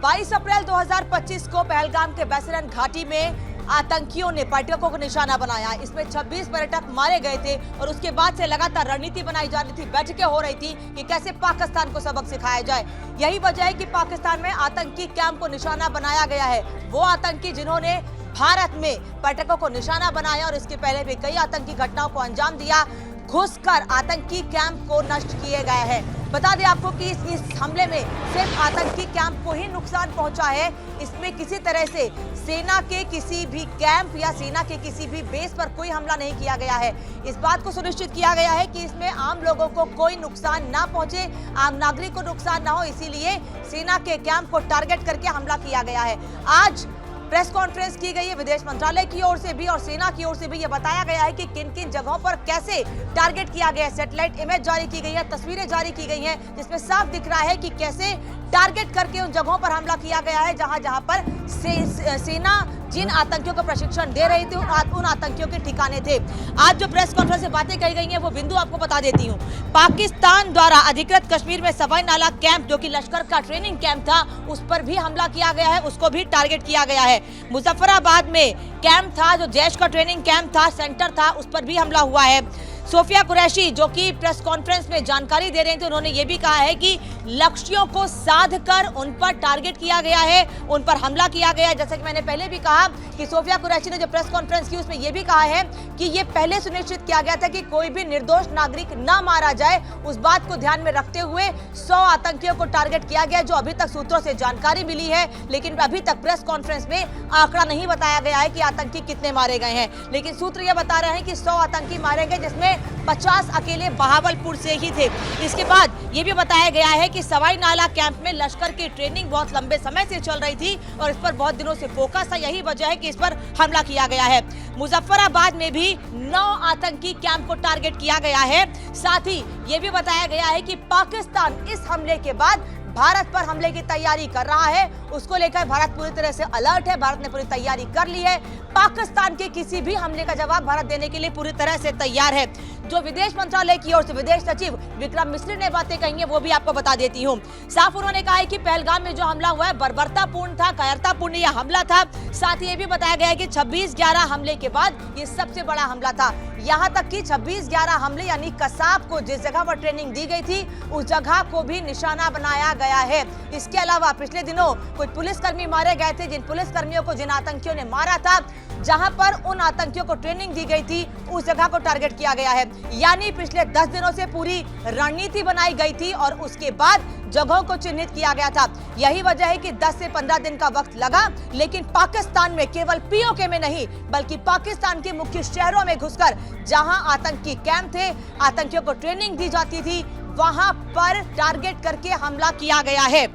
22 अप्रैल 2025 को पहलगाम के बैसरन घाटी में आतंकियों ने पर्यटकों को निशाना बनाया। इसमें 26 पर्यटक मारे गए थे और उसके बाद से लगातार रणनीति बनाई जा रही थी, बैठकें हो रही थी कि कैसे पाकिस्तान को सबक सिखाया जाए। यही वजह है कि पाकिस्तान में आतंकी कैंप को निशाना बनाया गया है। वो आतंकी जिन्होंने भारत में पर्यटकों को निशाना बनाया और इसके पहले भी कई आतंकी घटनाओं को अंजाम दिया, घुसकर आतंकी कैंप को नष्ट किए गए हैं। बता दें आपको कि इस हमले में सिर्फ आतंकी कैंप को ही नुकसान पहुंचा है। इसमें किसी तरह से सेना के किसी भी कैंप या सेना के किसी भी बेस पर कोई हमला नहीं किया गया है। इस बात को सुनिश्चित किया गया है कि इसमें आम लोगों को कोई नुकसान ना पहुंचे, आम नागरिक को नुकसान ना हो, इसीलिए सेना के कैंप को टारगेट करके हमला किया गया है। आज प्रेस कॉन्फ्रेंस की गई है विदेश मंत्रालय की ओर से भी और सेना की ओर से भी। ये बताया गया है कि किन किन जगहों पर कैसे टारगेट किया गया है। सैटेलाइट इमेज जारी की गई है, तस्वीरें जारी की गई हैं, जिसमें साफ दिख रहा है कि कैसे टारगेट करके उन जगहों पर हमला किया गया है जहां पर सेना जिन आतंकियों को प्रशिक्षण दे रही थी उन आतंकियों के ठिकाने थे। आज जो प्रेस कॉन्फ्रेंस में बातें कही गई हैं वो बिंदु आपको बता देती हूँ। पाकिस्तान द्वारा अधिकृत कश्मीर में सवाई नाला कैंप, जो कि लश्कर का ट्रेनिंग कैंप था, उस पर भी हमला किया गया है, उसको भी टारगेट किया गया है। मुजफ्फराबाद में कैंप था, जो जैश का ट्रेनिंग कैंप था, सेंटर था, उस पर भी हमला हुआ है। सोफिया कुरैशी जो कि प्रेस कॉन्फ्रेंस में जानकारी दे रहे थे, उन्होंने ये भी कहा है कि लक्ष्यों को साधकर उन पर टारगेट किया गया है, उन पर हमला किया गया है। जैसा कि मैंने पहले भी कहा कि सोफिया कुरैशी ने जो प्रेस कॉन्फ्रेंस की उसमें यह भी कहा है कि ये पहले सुनिश्चित किया गया था कि कोई भी निर्दोष नागरिक ना मारा जाए। उस बात को ध्यान में रखते हुए 100 आतंकियों को टारगेट किया गया, जो अभी तक सूत्रों से जानकारी मिली है। लेकिन अभी तक प्रेस कॉन्फ्रेंस में आंकड़ा नहीं बताया गया है कि आतंकी कितने मारे गए हैं। लेकिन सूत्र यह बता रहे हैं कि 100 आतंकी मारे गए, जिसमें 50 अकेले बहावलपुर से ही थे। इसके बाद ये भी बताया गया है कि सवाई नाला कैंप में लश्कर की ट्रेनिंग बहुत लंबे समय से चल रही थी और इस पर बहुत दिनों से फोकस था। यही वजह है कि इस पर हमला किया गया है। मुजफ्फराबाद में भी 9 आतंकी कैंप को टारगेट किया गया है। साथ ही ये भी बताया गया है कि पाकिस्तान इस हमले के बाद भारत पर हमले की तैयारी कर रहा है। उसको लेकर भारत पूरी तरह से अलर्ट है, भारत ने पूरी तैयारी कर ली है। पाकिस्तान के किसी भी हमले का जवाब भारत देने के लिए पूरी तरह से तैयार है। जो विदेश मंत्रालय की ओर से विदेश सचिव विक्रम मिश्री ने बातें कही हैं वो भी आपको बता देती हूँ। साफ उन्होंने कहा है कि पहलगाम में जो हमला हुआ है बर्बरतापूर्ण था, कायरतापूर्ण यह हमला था। साथ ही ये भी बताया गया है कि 26/11 हमले के बाद ये सबसे बड़ा हमला था। यहाँ तक कि 26/11 हमले यानी कसाब को जिस जगह पर ट्रेनिंग दी गई थी उस जगह को भी निशाना बनाया गया है। इसके अलावा पिछले दिनों कुछ पुलिसकर्मी मारे गए थे, जिन पुलिसकर्मियों को जिन आतंकियों ने मारा था, जहां पर उन आतंकियों को ट्रेनिंग दी गई थी, उस जगह को टारगेट किया गया है। यानी पिछले 10 दिनों से पूरी रणनीति बनाई गई थी और उसके बाद जगहों को चिन्हित किया गया था। यही वजह है कि 10 से 15 दिन का वक्त लगा, लेकिन पाकिस्तान में केवल पीओके में नहीं बल्कि पाकिस्तान के मुख्य शहरों में घुसकर जहां आतंकी कैंप थे, आतंकियों को ट्रेनिंग दी जाती थी, वहां पर टारगेट करके हमला किया गया है।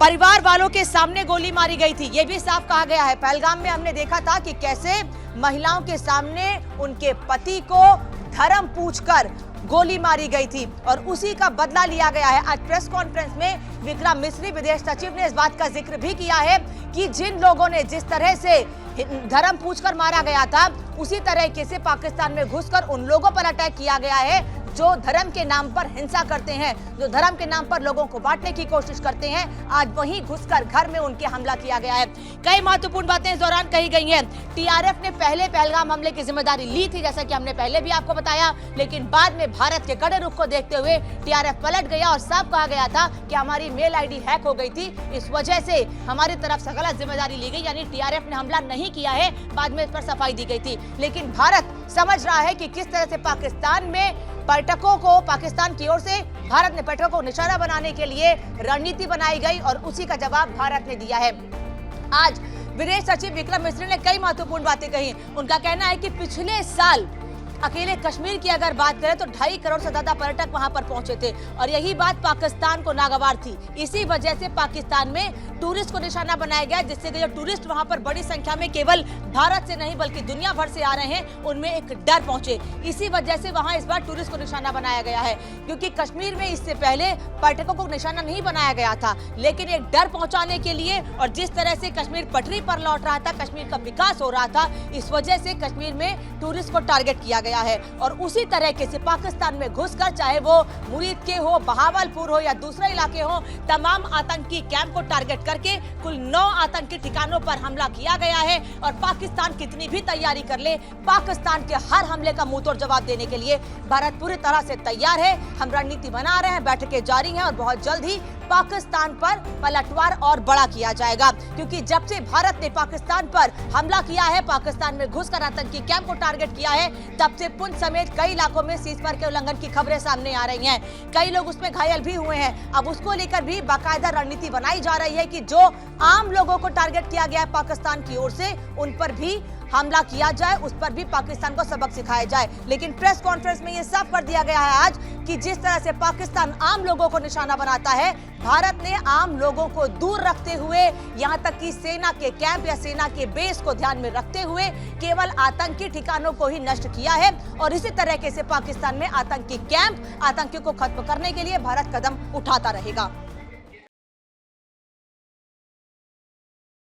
परिवार वालों के सामने गोली मारी गई थी, यह भी साफ कहा गया है। पहलगाम में हमने देखा था कि कैसे महिलाओं के सामने उनके पति को धर्म पूछकर गोली मारी गई थी और उसी का बदला लिया गया है। आज प्रेस कॉन्फ्रेंस में विक्रम मिश्री विदेश सचिव ने इस बात का जिक्र भी किया है कि जिन लोगों ने जिस तरह से धर्म पूछकर मारा गया था, उसी तरीके से पाकिस्तान में घुसकर उन लोगों पर अटैक किया गया है जो धर्म के नाम पर हिंसा करते हैं, जो धर्म के नाम पर लोगों को बांटने की कोशिश करते हैं। आज वहीं घुसकर घर में उनके हमला किया गया है। कई महत्वपूर्ण बातें इस दौरान कही गई हैं। टीआरएफ ने पहले पहलगाम हमले की जिम्मेदारी ली थी, जैसा कि हमने पहले भी आपको बताया, लेकिन बाद में भारत के कड़े रुख को देखते हुए टीआरएफ पलट गया और साफ कहा गया था कि हमारी मेल आईडी हैक हो गई थी, इस वजह से हमारी तरफ से गलत जिम्मेदारी ली गई, यानी टीआरएफ ने हमला नहीं किया है। बाद में इस पर सफाई दी गई थी। लेकिन भारत समझ रहा है कि किस तरह से पाकिस्तान में पर्यटकों को, पाकिस्तान की ओर से भारत ने पर्यटकों को निशाना बनाने के लिए रणनीति बनाई गई और उसी का जवाब भारत ने दिया है। आज विदेश सचिव विक्रम मिश्री ने कई महत्वपूर्ण बातें कही। उनका कहना है कि पिछले साल अकेले कश्मीर की अगर बात करें तो 2.5 करोड़ से ज्यादा पर्यटक वहां पर पहुंचे थे और यही बात पाकिस्तान को नागवार थी। इसी वजह से पाकिस्तान में टूरिस्ट को निशाना बनाया गया, जिससे जो टूरिस्ट वहां पर बड़ी संख्या में केवल भारत से नहीं बल्कि दुनिया भर से आ रहे हैं, उनमें एक डर पहुंचे। इसी वजह से वहां इस बार टूरिस्ट को निशाना बनाया गया है, क्योंकि कश्मीर में इससे पहले पर्यटकों को निशाना नहीं बनाया गया था। लेकिन एक डर पहुंचाने के लिए और जिस तरह से कश्मीर पटरी पर लौट रहा था, कश्मीर का विकास हो रहा था, इस वजह से कश्मीर में टूरिस्ट को टारगेट किया गया। गया है। और उसी तरीके से पाकिस्तान में घुसकर, चाहे वो मुरीद के हो, बहावलपुर हो या दूसरे इलाके हो, तमाम आतंकी कैंप को टारगेट करके कुल 9 आतंकी ठिकानों पर हमला किया गया है। और पाकिस्तान कितनी भी तैयारी कर ले, पाकिस्तान के हर हमले का मुंहतोड़ जवाब देने के लिए भारत पूरी तरह से तैयार है। हम रणनीति बना रहे हैं, बैठकें जारी हैं और बहुत जल्द ही पाकिस्तान पर पलटवार और बड़ा किया जाएगा। क्योंकि जब से भारत ने पाकिस्तान पर हमला किया है, पाकिस्तान में घुसकर आतंकी कैंप को टारगेट किया है, तब से पुंछ समेत कई इलाकों में सीजफायर के उल्लंघन की खबरें सामने आ रही हैं। कई लोग उसमें घायल भी हुए हैं। अब उसको लेकर भी बाकायदा रणनीति बनाई जा रही है कि जो आम लोगों को टारगेट किया गया है पाकिस्तान की ओर से, उन पर भी हमला किया जाए, उस पर भी पाकिस्तान को सबक सिखाया जाए। लेकिन प्रेस कॉन्फ्रेंस में यह साफ कर दिया गया है आज कि जिस तरह से पाकिस्तान आम लोगों को निशाना बनाता है, भारत ने आम लोगों को दूर रखते हुए, यहां तक कि सेना के कैंप या सेना के बेस को ध्यान में रखते हुए केवल आतंकी ठिकानों को ही नष्ट किया है। और इसी तरीके से पाकिस्तान में आतंकी कैंप, आतंकियों को खत्म करने के लिए भारत कदम उठाता रहेगा।